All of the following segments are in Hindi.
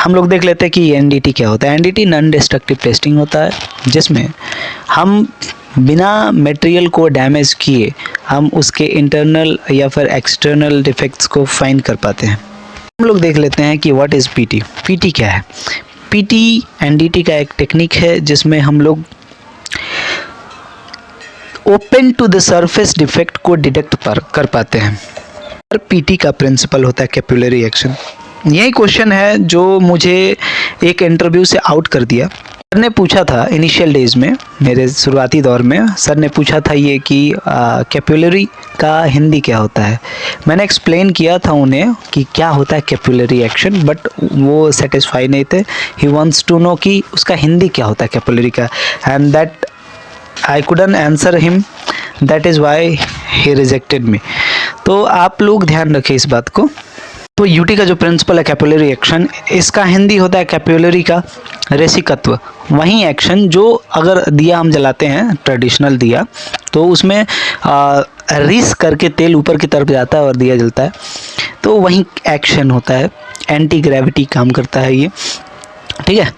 हम लोग देख लेते हैं कि एनडीटी क्या होता है। एनडीटी नॉन डिस्ट्रक्टिव टेस्टिंग होता है, जिसमें हम बिना मटेरियल को डैमेज किए हम उसके इंटरनल या फिर एक्सटर्नल डिफेक्ट्स को फाइंड कर पाते हैं। हम लोग देख लेते हैं कि व्हाट इज़ पीटी। पीटी क्या है? पीटी एनडीटी का एक टेक्निक है जिसमें हम लोग open to the surface defect को डिटेक्ट कर पाते हैं। और पीटी का प्रिंसिपल होता है कैपिलरी एक्शन। यही क्वेश्चन है जो मुझे एक इंटरव्यू से आउट कर दिया। सर ने पूछा था इनिशियल डेज में, मेरे शुरुआती दौर में सर ने पूछा था ये कि कैपिलरी का हिंदी क्या होता है। मैंने एक्सप्लेन किया था उन्हें कि क्या होता है कैपिलरी एक्शन, बट वो सेटिस्फाई नहीं थे। ही वांट्स टू नो कि उसका हिंदी क्या होता है कैपिलरी का, and that I couldn't answer him, that is why he rejected मी। तो आप लोग ध्यान रखें इस बात को। तो यूटी का जो प्रिंसिपल है कैपिलरी एक्शन, इसका हिंदी होता है कैपिलरी का रेसिकत्व। वही एक्शन जो अगर दिया हम जलाते हैं, ट्रेडिशनल दिया, तो उसमें रिस करके तेल ऊपर की तरफ जाता है और दिया जलता है, तो वही एक्शन होता है। एंटी ग्रेविटी काम करता है ये, ठीक है।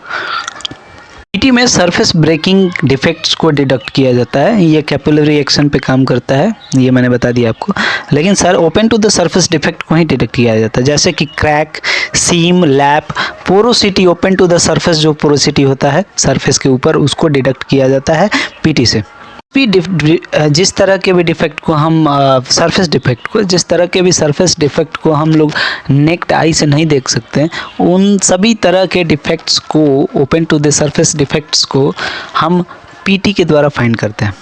पीटी में सरफेस ब्रेकिंग डिफेक्ट्स को डिडक्ट किया जाता है, ये कैपिलरी एक्शन पे काम करता है, ये मैंने बता दिया आपको। लेकिन sir open to the surface defect को ही डिडक्ट किया जाता है, जैसे कि crack, seam, lap, porosity. Open to the surface जो पोरोसिटी होता है सरफेस के ऊपर, उसको डिडक्ट किया जाता है पीटी से। जिस तरह के भी डिफेक्ट को हम सरफेस डिफेक्ट को जिस तरह के भी सरफेस डिफेक्ट को हम लोग नेक्ड आई से नहीं देख सकते, उन सभी तरह के डिफेक्ट्स को, open to the surface defects को हम पीटी के द्वारा फाइंड करते हैं।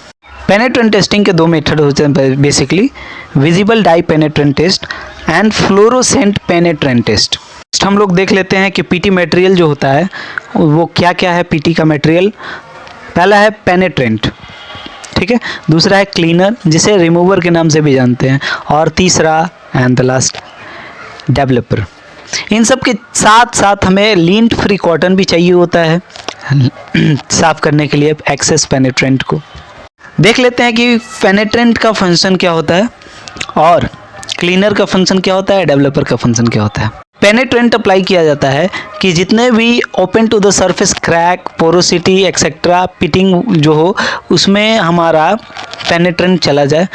पेनेट्रेंट टेस्टिंग के दो मेथड होते हैं basically, visible dye penetrant test and fluorescent penetrant test. हम लोग देख लेते हैं कि पीटी मटेरियल जो होता है वो क्या क्या है। पीटी का मटेरियल पहला है पेनेट्रेंट, ठीक है। दूसरा है क्लीनर, जिसे रिमूवर के नाम से भी जानते हैं, और तीसरा एंड द लास्ट डेवलपर। इन सब के साथ साथ हमें लींट फ्री कॉटन भी चाहिए होता है साफ करने के लिए एक्सेस पेनेट्रेंट को। देख लेते हैं कि पेनेट्रेंट का फंक्शन क्या होता है और क्लीनर का फंक्शन क्या होता है, डेवलपर का फंक्शन क्या होता है। पेनेट्रेंट अप्लाई किया जाता है कि जितने भी open to the surface crack, porosity etcetera, pitting जो हो, उसमें हमारा पेनेट्रेंट चला जाए,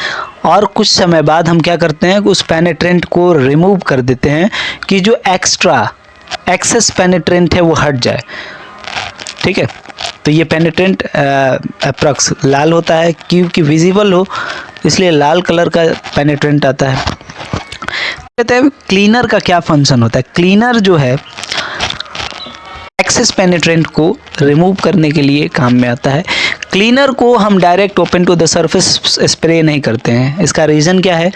और कुछ समय बाद हम क्या करते हैं, उस पेनेट्रेंट को रिमूव कर देते हैं कि जो एक्स्ट्रा एक्सेस पेनेट्रेंट है वो हट जाए, ठीक है। तो ये पेनेट्रेंट अप्रॉक्स लाल होता है, क्योंकि विजिबल हो इसलिए लाल कलर का पेनेट्रेंट आता है। कहते हैं क्लीनर का क्या फंक्शन होता है। क्लीनर जो है एक्सेस पेनेट्रेंट को रिमूव करने के लिए काम में आता है। क्लीनर को हम direct open to the surface spray नहीं करते हैं। इसका रीज़न क्या है,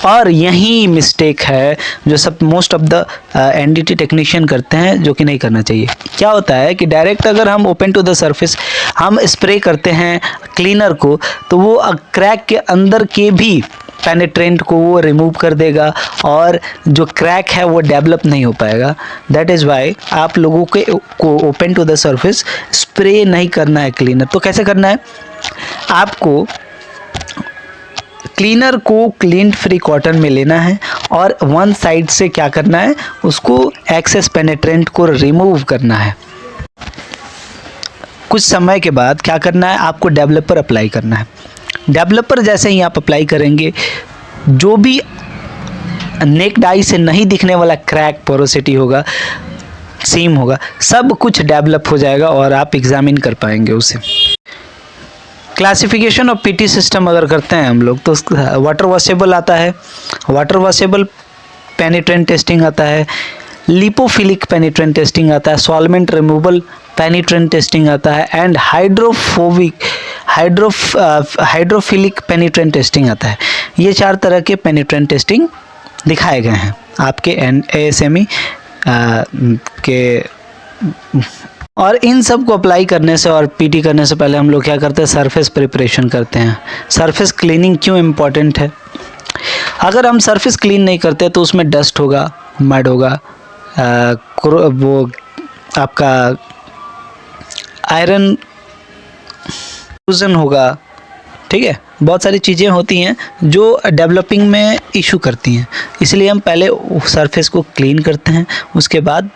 और यही मिस्टेक है जो सब most of the NDT technician करते हैं, जो कि नहीं करना चाहिए। क्या होता है कि डायरेक्ट अगर हम ओपन टू द सरफेस हम स्प्रे करते हैं क्लीनर को, तो वो क्रैक के अंदर के भी पेनेट्रेंट को वो रिमूव कर देगा, और जो क्रैक है वो डेवलप नहीं हो पाएगा। दैट इज़ वाई आप लोगों को open to the surface spray नहीं करना है क्लीनर। तो कैसे करना है, आपको क्लीनर को क्लीन फ्री कॉटन में लेना है, और वन साइड से क्या करना है, उसको एक्सेस पेनेट्रेंट को रिमूव करना है। कुछ समय के बाद क्या करना है, आपको डेवलपर अप्लाई करना है। डेवलपर जैसे ही आप अप्लाई करेंगे, जो भी नेक्ड आई से नहीं दिखने वाला क्रैक, पोरोसिटी होगा, सीम होगा, सब कुछ डेवलप हो जाएगा और आप एग्जामिन कर पाएंगे उसे। क्लासिफिकेशन ऑफ पीटी सिस्टम अगर करते हैं हम लोग, तो वाटर वॉशेबल आता है, वाटर वॉशेबल पेनिट्रेंट टेस्टिंग आता है, लिपोफिलिक पेनिट्रेंट टेस्टिंग आता है, सॉल्वेंट रिमूवल पेनिट्रेंट टेस्टिंग आता है, एंड हाइड्रोफिलिक पेनिट्रेंट टेस्टिंग आता है। ये 4 तरह के पेनिट्रेंट टेस्टिंग दिखाए गए हैं आपके एएसएमई के। और इन सब को अप्लाई करने से और पीटी करने से पहले हम लोग क्या करते हैं, सरफेस प्रिपरेशन करते हैं। सरफेस क्लीनिंग क्यों इम्पोर्टेंट है, अगर हम सरफेस क्लीन नहीं करते तो उसमें डस्ट होगा, मड होगा, वो आपका आयरन फ्यूजन होगा, ठीक है। बहुत सारी चीज़ें होती हैं जो डेवलपिंग में इशू करती हैं, इसलिए हम पहले सरफेस को क्लीन करते हैं, उसके बाद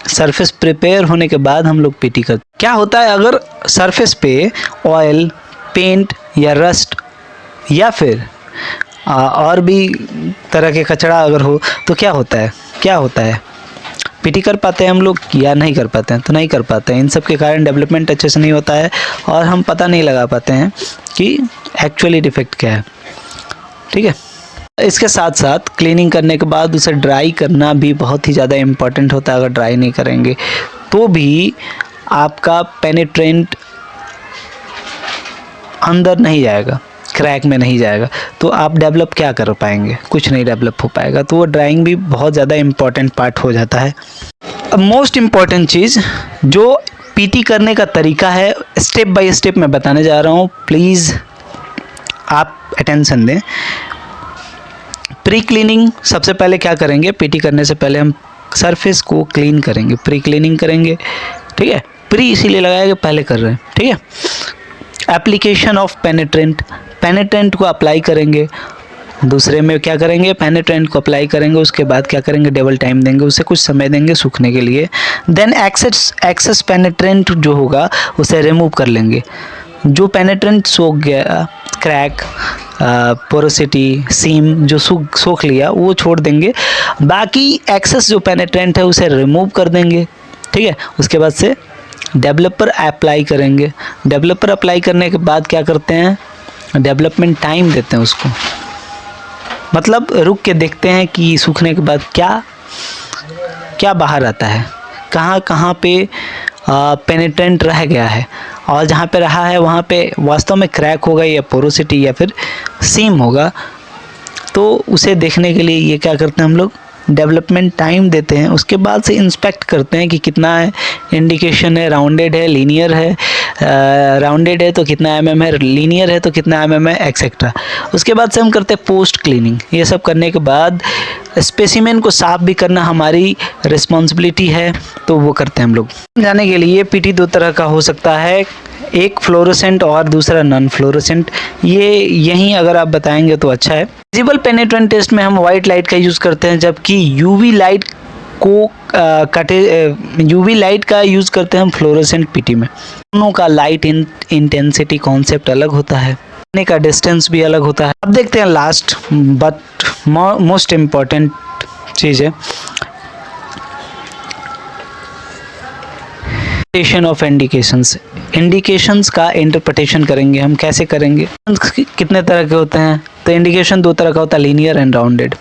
सरफेस प्रिपेयर होने के बाद हम लोग पीटी करते हैं। क्या होता है अगर सरफेस पे ऑयल, पेंट या रस्ट या फिर और भी तरह के कचरा अगर हो तो क्या होता है पीटी कर पाते हैं हम लोग या नहीं कर पाते हैं? तो नहीं कर पाते हैं। इन सब के कारण डेवलपमेंट अच्छे से नहीं होता है और हम पता नहीं लगा पाते हैं कि एक्चुअली डिफेक्ट क्या है। ठीक है, इसके साथ साथ क्लीनिंग करने के बाद उसे ड्राई करना भी बहुत ही ज़्यादा इम्पॉर्टेंट होता है। अगर ड्राई नहीं करेंगे तो भी आपका पेनिट्रेंट अंदर नहीं जाएगा, क्रैक में नहीं जाएगा, तो आप डेवलप क्या कर पाएंगे? कुछ नहीं डेवलप हो पाएगा। तो वो ड्राइंग भी बहुत ज़्यादा इम्पॉर्टेंट पार्ट हो जाता है। अब मोस्ट इम्पॉर्टेंट चीज़ जो पीटी करने का तरीका है, स्टेप बाय स्टेप मैं बताने जा रहा हूँ, प्लीज़ आप अटेंशन दें। प्री क्लीनिंग, सबसे पहले क्या करेंगे? पीटी करने से पहले हम सरफेस को क्लीन करेंगे, प्री क्लीनिंग करेंगे। ठीक है, प्री इसीलिए लगाया कि पहले कर रहे हैं। ठीक है, एप्लीकेशन ऑफ पेनिट्रेंट को अप्लाई करेंगे। दूसरे में क्या करेंगे? पेनिट्रेंट को अप्लाई करेंगे, उसके बाद क्या करेंगे? डबल टाइम देंगे, उसे कुछ समय देंगे सूखने के लिए। देन एक्सेस पेनिट्रेंट जो होगा उसे रिमूव कर लेंगे। जो पेनिट्रेंट सूख गया, क्रैक, पोरोसिटी, सीम जो सोख लिया वो छोड़ देंगे। बाकी एक्सेस जो पेनिट्रेंट है उसे रिमूव कर देंगे। ठीक है, उसके बाद से डेवलपर अप्लाई करेंगे। डेवलपर अप्लाई करने के बाद क्या करते हैं? डेवलपमेंट टाइम देते हैं उसको, मतलब रुक के देखते हैं कि सूखने के बाद क्या बाहर आता है, कहाँ पे पेनिट्रेंट रह गया है, और जहाँ पे रहा है वहाँ पे वास्तव में क्रैक होगा या पोरोसिटी या फिर सीम होगा। तो उसे देखने के लिए ये क्या करते हैं हम लोग? डेवलपमेंट टाइम देते हैं। उसके बाद से इंस्पेक्ट करते हैं कि कितना है, इंडिकेशन है, राउंडेड है, लीनियर है, राउंडेड है तो कितना mm है, लीनियर है तो कितना mm है, एक्सेट्रा। उसके बाद से हम करते हैं पोस्ट क्लीनिंग। ये सब करने के बाद स्पेसिमेन को साफ़ भी करना हमारी रिस्पॉन्सिबिलिटी है, तो वो करते हैं हम लोग। जाने के लिए पीटी दो तरह का हो सकता है, एक फ्लोरोसेंट और दूसरा नॉन फ्लोरोसेंट। यहीं अगर आप बताएंगे तो अच्छा है। विजिबल पेनिट्रेंट टेस्ट में हम वाइट लाइट का यूज़ करते हैं, जबकि यूवी लाइट का यूज़ करते हैं हम फ्लोरोसेंट पीटी में। दोनों का लाइट इंटेंसिटी कॉन्सेप्ट अलग होता है, का डिस्टेंस भी अलग होता है। अब देखते हैं लास्ट बट मोस्ट इम्पॉर्टेंट चीज़ है ऑफ इंडिकेशंस का इंटरप्रिटेशन करेंगे हम। कैसे करेंगे? कितने तरह के होते हैं? तो इंडिकेशन दो तरह का होता है, लीनियर एंड राउंडेड।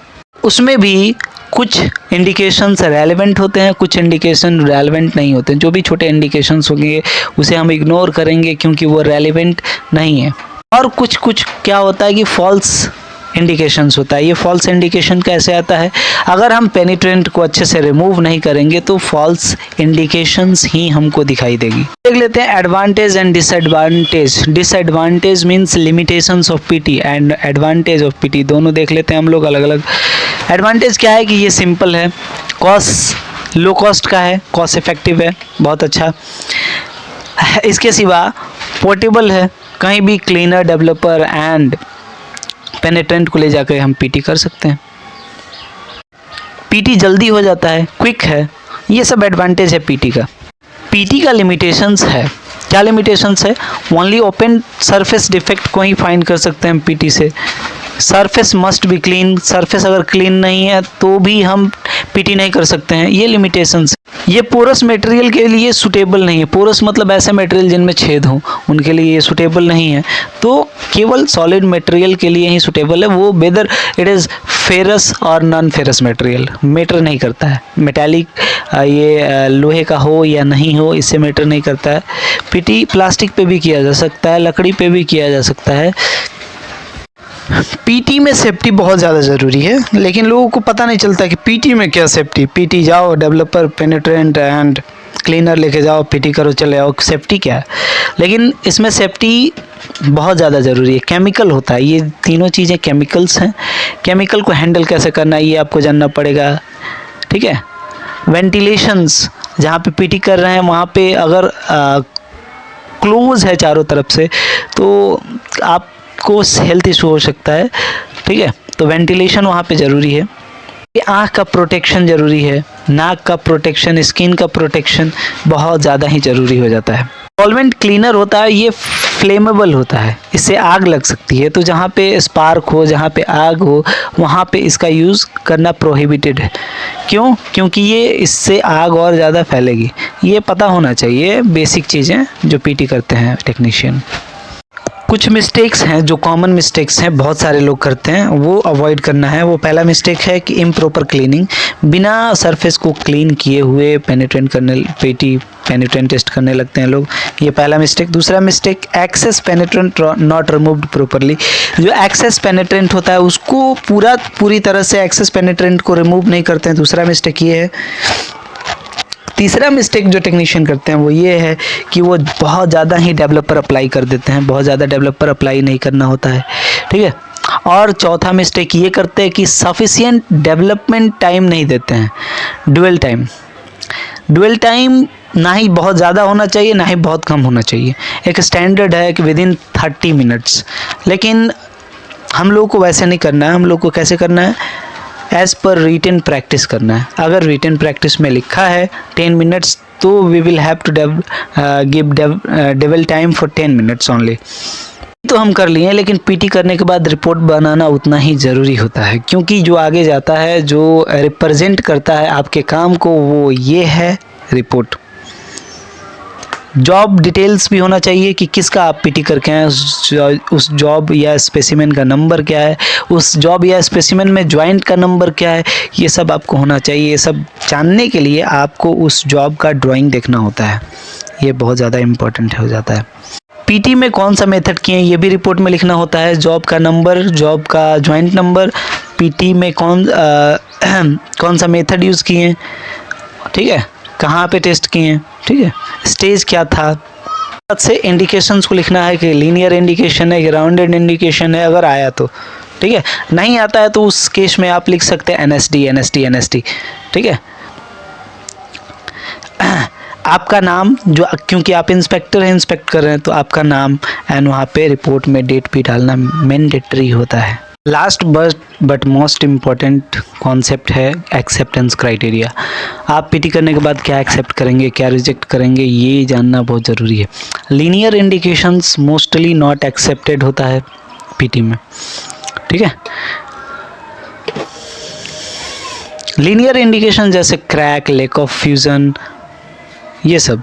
उसमें भी कुछ इंडिकेशंस रेलेवेंट होते हैं, कुछ इंडिकेशन रेलेवेंट नहीं होते हैं। जो भी छोटे इंडिकेशंस होंगे उसे हम इग्नोर करेंगे क्योंकि वो रेलेवेंट नहीं है। और कुछ क्या होता है कि फॉल्स इंडिकेशंस होता है। ये फॉल्स इंडिकेशन कैसे आता है? अगर हम पेनिट्रेंट को अच्छे से रिमूव नहीं करेंगे तो फॉल्स इंडिकेशंस ही हमको दिखाई देगी। देख लेते हैं advantage and disadvantage. Disadvantage means limitations of PT and advantage of PT, दोनों देख लेते हैं हम लोग अलग अलग। एडवांटेज क्या है कि ये सिंपल है, कॉस्ट लो कॉस्ट का है, कॉस्ट इफेक्टिव है, बहुत अच्छा। इसके सिवा पोर्टेबल है, कहीं भी क्लीनर, डेवलपर एंड पेनिट्रेंट को ले जाकर हम पीटी कर सकते हैं। पीटी जल्दी हो जाता है, क्विक है, ये सब एडवांटेज है पीटी का। पीटी का लिमिटेशंस है, क्या लिमिटेशंस है? ओनली ओपन सरफेस डिफेक्ट को ही फाइंड कर सकते हैं हम पीटी से। Surface must be clean, surface अगर क्लीन नहीं है तो भी हम पीटी नहीं कर सकते हैं, ये लिमिटेशंस। ये पोरस मटेरियल के लिए सूटेबल नहीं है। पोरस मतलब ऐसे मटेरियल जिनमें छेद हो, उनके लिए ये सूटेबल नहीं है। तो केवल सॉलिड मटेरियल के लिए ही सूटेबल है, वो वेदर इट इज़ फेरस और नॉन फेरस मटेरियल मैटर नहीं करता है। मेटालिक ये लोहे का हो या नहीं हो, इससे मैटर नहीं करता है। पीटी प्लास्टिक पे भी किया जा सकता है, लकड़ी पे भी किया जा सकता है। पीटी में सेफ्टी बहुत ज़्यादा ज़रूरी है, लेकिन लोगों को पता नहीं चलता कि पीटी में क्या सेफ्टी। पीटी जाओ, डेवलपर, पेनिट्रेंट एंड क्लीनर लेके जाओ, पीटी करो, चले आओ, सेफ्टी क्या है? लेकिन इसमें सेफ्टी बहुत ज़्यादा ज़रूरी है। केमिकल होता है, ये तीनों चीज़ें केमिकल्स हैं। केमिकल को हैंडल कैसे करना है ये आपको जानना पड़ेगा। ठीक है, वेंटिलेशंस, जहाँ पे पीटी कर रहे हैं वहाँ पे अगर क्लोज है चारों तरफ से तो आप को हेल्थ इशू हो सकता है। ठीक है, तो वेंटिलेशन वहाँ पे ज़रूरी है। आँख का प्रोटेक्शन ज़रूरी है। नाक का प्रोटेक्शन, स्किन का प्रोटेक्शन बहुत ज़्यादा ही ज़रूरी हो जाता है। सॉल्वेंट क्लीनर होता है, ये फ्लेमेबल होता है, इससे आग लग सकती है, तो जहाँ पे स्पार्क हो, जहाँ पे आग हो, वहाँ पे इसका यूज़ करना प्रोहिबिटेड है। क्यों? क्योंकि ये इससे आग और ज़्यादा फैलेगी। ये पता होना चाहिए, बेसिक चीज़ें जो पीटी करते हैं टेक्नीशियन। कुछ मिस्टेक्स हैं जो कॉमन मिस्टेक्स हैं, बहुत सारे लोग करते हैं, वो अवॉइड करना है। वो पहला मिस्टेक है कि इम्प्रॉपर क्लीनिंग, बिना सरफेस को क्लीन किए हुए पीटी पेनिट्रेंट टेस्ट करने लगते हैं लोग, ये पहला मिस्टेक। दूसरा mistake, excess penetrant not removed properly. जो एक्सेस पेनिट्रेंट होता है उसको पूरी तरह से एक्सेस पेनिट्रेंट को रिमूव नहीं करते हैं, दूसरा मिस्टेक ये है। तीसरा मिस्टेक जो टेक्नीशियन करते हैं वो ये है कि वो बहुत ज़्यादा ही डेवलपर अप्लाई कर देते हैं, बहुत ज़्यादा डेवलपर अप्लाई नहीं करना होता है, ठीक है। और चौथा मिस्टेक ये करते हैं कि सफिशिएंट डेवलपमेंट टाइम नहीं देते हैं, ड्वेल टाइम ना ही बहुत ज़्यादा होना चाहिए ना ही बहुत कम होना चाहिए। एक स्टैंडर्ड है कि विदिन 30 मिनट्स, लेकिन हम लोग को वैसे नहीं करना है। हम लोग को कैसे करना है? एज़ पर रिटन प्रैक्टिस करना है। अगर रिटन प्रैक्टिस में लिखा है 10 मिनट्स, तो we will have to give dwell time for 10 minutes only. तो हम कर लिए, लेकिन पीटी करने के बाद रिपोर्ट बनाना उतना ही ज़रूरी होता है, क्योंकि जो आगे जाता है, जो रिप्रेजेंट करता है आपके काम को, वो ये है रिपोर्ट। जॉब डिटेल्स भी होना चाहिए कि किसका आप पीटी करके आए, उस जॉब या स्पेसिमेन का नंबर क्या है, उस जॉब या स्पेसिमेन में जॉइंट का नंबर क्या है, ये सब आपको होना चाहिए। ये सब जानने के लिए आपको उस जॉब का ड्राइंग देखना होता है, ये बहुत ज़्यादा इम्पोर्टेंट हो जाता है। पीटी में कौन सा मेथड किए ये भी रिपोर्ट में लिखना होता है, जॉब का नंबर, जॉब का जॉइंट नंबर, पीटी में कौन सा मेथड यूज़ किए, ठीक है, कहाँ पे टेस्ट किए हैं, ठीक है, स्टेज क्या था। बाद से इंडिकेशंस को लिखना है कि लीनियर इंडिकेशन है कि राउंडेड इंडिकेशन है, अगर आया तो, ठीक है। नहीं आता है तो उस केस में आप लिख सकते हैं NSD, ठीक है। आपका नाम, जो क्योंकि आप इंस्पेक्टर हैं, इंस्पेक्ट कर रहे हैं, तो आपका नाम एंड वहाँ पे रिपोर्ट में डेट भी डालना मैंडेटरी होता है। Last but most important concept है एक्सेप्टेंस क्राइटेरिया। आप पीटी करने के बाद क्या एक्सेप्ट करेंगे, क्या रिजेक्ट करेंगे, ये जानना बहुत ज़रूरी है। Linear indications mostly not accepted होता है पीटी में, ठीक है। लीनियर इंडिकेशन जैसे क्रैक, लैक ऑफ फ्यूजन, ये सब